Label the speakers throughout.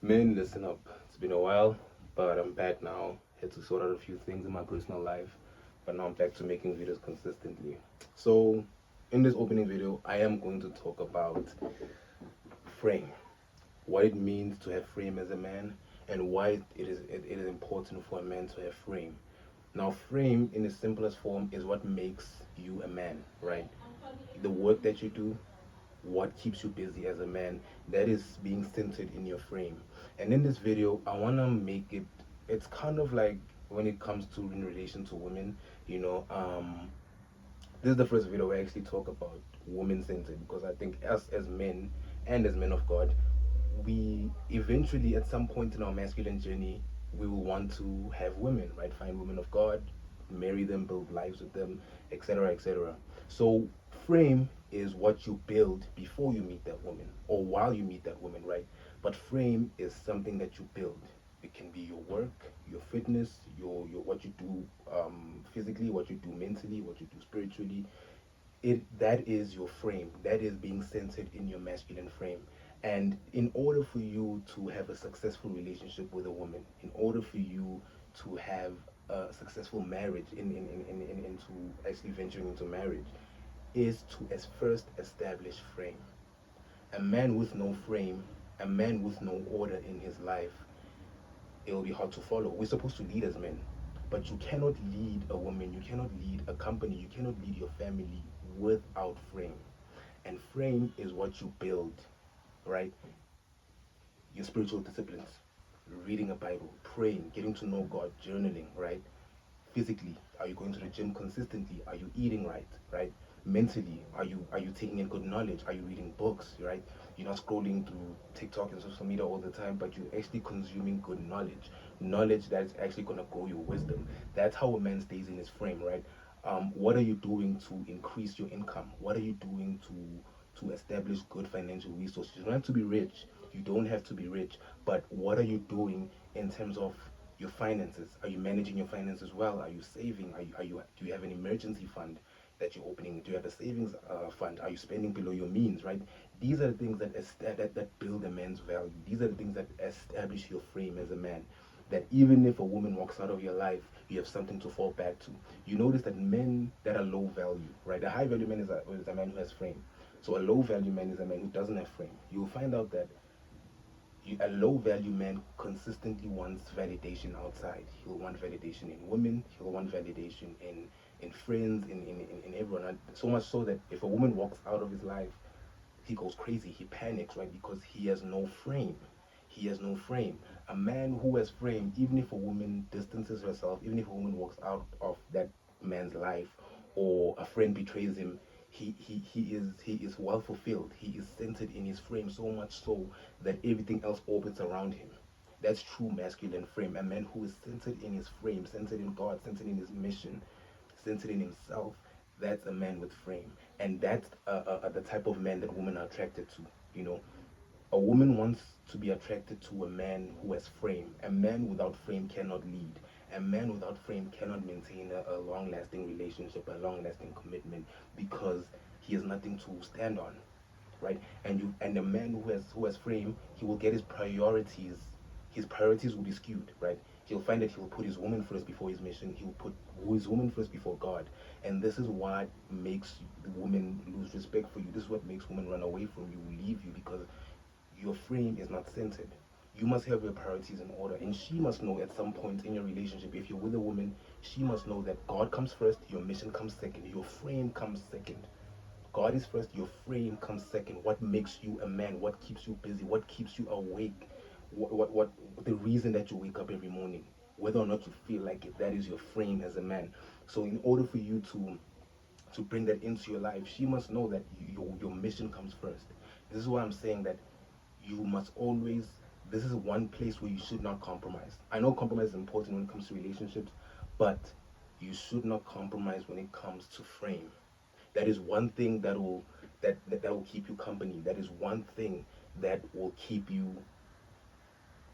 Speaker 1: Men, listen up. It's been a while, but I'm back now. Had to sort out a few things in my personal life, but now I'm back to making videos consistently. So, in this opening video, I am going to talk about frame, what it means to have frame as a man, and why it is important for a man to have frame. Now, frame in its simplest form is what makes you a man, right? The work that you do, what keeps you busy as a man, that is being centered in your frame. And in this video, I want to make it, it's kind of like when it comes to in relation to women, you know, this is the first video where I actually talk about women centered, because I think us as men and as men of God, we eventually at some point in our masculine journey, we will want to have women, right? Find women of God, marry them, build lives with them, etc., etc. So frame is what you build before you meet that woman or while you meet that woman, right? But frame is something that you build. It can be your work, your fitness, your what you do physically, what you do mentally, what you do spiritually. It That is your frame. That is being centered in your masculine frame. And in order for you to have a successful relationship with a woman, in order for you to have a successful marriage into actually venturing into marriage, is to as first establish frame. A man with no frame, a man with no order in his life, it will be hard to follow. We're supposed to lead as men, but you cannot lead a woman, you cannot lead a company, you cannot lead your family without frame. And frame is what you build, right? Your spiritual disciplines, reading a Bible, praying, getting to know God, journaling, right? Physically, are you going to the gym consistently? Are you eating right, right? Mentally, are you taking in good knowledge? Are you reading books, right? You're not scrolling through TikTok and social media all the time, but you're actually consuming good knowledge that's actually going to grow your wisdom. That's how a man stays in his frame, right? What are you doing to increase your income? What are you doing to establish good financial resources? You don't have to be rich. You don't have to be rich, but what are you doing in terms of your finances? Are you managing your finances well? Are you saving? Do you have an emergency fund that you're opening? Do you have a savings fund? Are you spending below your means? Right? These are the things that build a man's value. These are the things that establish your frame as a man. That even if a woman walks out of your life, you have something to fall back to. You notice that men that are low value, right? A high value man is a man who has frame. So a low value man is a man who doesn't have frame. You'll find out that a low value man consistently wants validation outside. He'll want validation in women, he'll want validation in friends, in everyone. And so much so that if a woman walks out of his life, he goes crazy, he panics, right? Because he has no frame. He has no frame. A man who has frame, even if a woman distances herself, even if a woman walks out of that man's life, or a friend betrays him, he is well fulfilled. He is centered in his frame, so much so that everything else orbits around him. That's true masculine frame. A man who is centered in his frame, centered in God, centered in his mission, centered in himself. That's a man with frame, and that's the type of man that women are attracted to. You know, a woman wants to be attracted to a man who has frame. A man without frame cannot lead. A man without frame cannot maintain a long-lasting relationship, a long-lasting commitment, because he has nothing to stand on, right? And a man who has frame, he will get his priorities will be skewed, right? He'll find that he'll put his woman first before his mission. He'll put his woman first before God. And this is what makes the woman lose respect for you. This is what makes women run away from you, leave you, because your frame is not centered. You must have your priorities in order. And she must know at some point in your relationship, if you're with a woman, she must know that God comes first, your mission comes second, your frame comes second. God is first, your frame comes second. What makes you a man? What keeps you busy? What keeps you awake? What the reason that you wake up every morning, whether or not you feel like it, that is your frame as a man. So in order for you to bring that into your life, she must know that your mission comes first. This is why I'm saying that you must always, this is one place where you should not compromise. I know compromise is important when it comes to relationships, but you should not compromise when it comes to frame. That is one thing that will keep you company. That is one thing that will keep you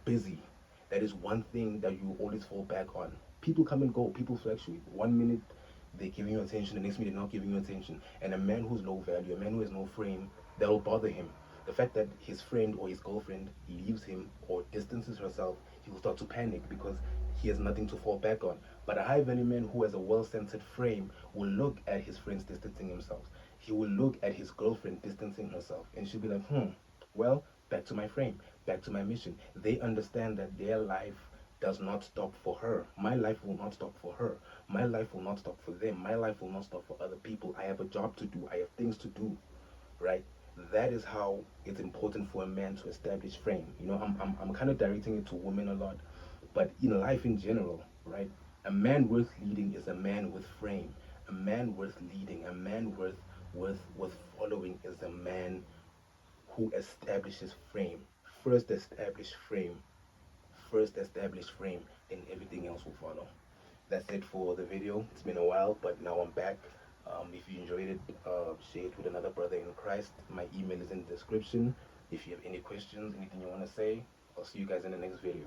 Speaker 1: busy. That is one thing that you always fall back on. People come and go, people fluctuate. One minute they're giving you attention, the next minute they're not giving you attention. And a man who's low value, a man who has no frame, that will bother him. The fact that his friend or his girlfriend leaves him or distances herself, he will start to panic because he has nothing to fall back on. But a high value man who has a well centered frame will look at his friends distancing himself. He will look at his girlfriend distancing herself, and she'll be like, well, back to my frame, back to my mission. They understand that their life does not stop for her. My life will not stop for her. My life will not stop for them. My life will not stop for other people. I have a job to do. I have things to do, right? That is how it's important for a man to establish frame. I'm kind of directing it to women a lot, but in life in general, right? A man worth leading is a man with frame. A man worth leading, a man worth following is a man who establishes frame. First establish frame. First establish frame, then everything else will follow. That's it for the video. It's been a while, but now I'm back. If you enjoyed it, share it with another brother in Christ. My email is in the description. If you have any questions, anything you want to say, I'll see you guys in the next video.